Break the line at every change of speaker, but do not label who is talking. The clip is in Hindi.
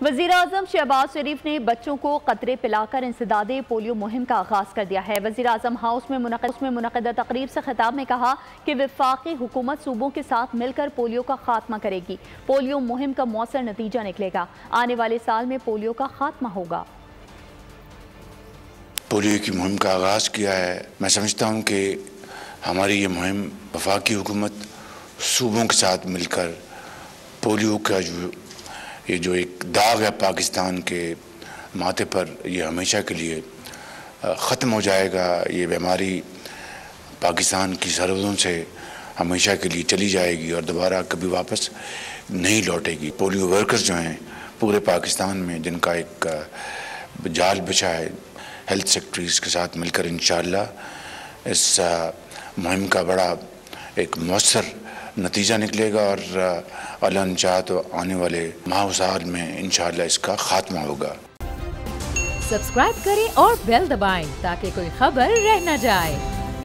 वज़ीर-ए-आज़म शहबाज शरीफ ने बच्चों को कतरे पिलाकर इंसदादे पोलियो मुहिम का आगाज़ कर दिया है। वज़ीर-ए-आज़म हाउस में मुनक़दा तक़रीब से खिताब में कहा कि वफ़ाक़ी हुकूमत सूबों के साथ मिलकर पोलियो का खात्मा करेगी। पोलियो मुहिम का मौसर नतीजा निकलेगा। आने वाले साल में पोलियो का खात्मा होगा।
पोलियो की मुहिम का आगाज़ किया है। मैं समझता हूँ कि हमारी ये मुहिम वफ़ाक़ी हुकूमत सूबों के साथ मिलकर पोलियो का जो एक दाग है पाकिस्तान के माथे पर, ये हमेशा के लिए ख़त्म हो जाएगा। ये बीमारी पाकिस्तान की सरहदों से हमेशा के लिए चली जाएगी और दोबारा कभी वापस नहीं लौटेगी। पोलियो वर्कर्स जो हैं पूरे पाकिस्तान में, जिनका एक जाल बिछा है हेल्थ सेक्रेटरीज़ के साथ मिलकर, इंशाअल्लाह इस मुहिम का बड़ा एक मौसर नतीजा निकलेगा और अल्लाह ने चाहा तो आने वाले माह साल में इंशाअल्लाह इसका खात्मा होगा।
सब्सक्राइब करें और बेल दबाएं ताकि कोई खबर रह न जाए।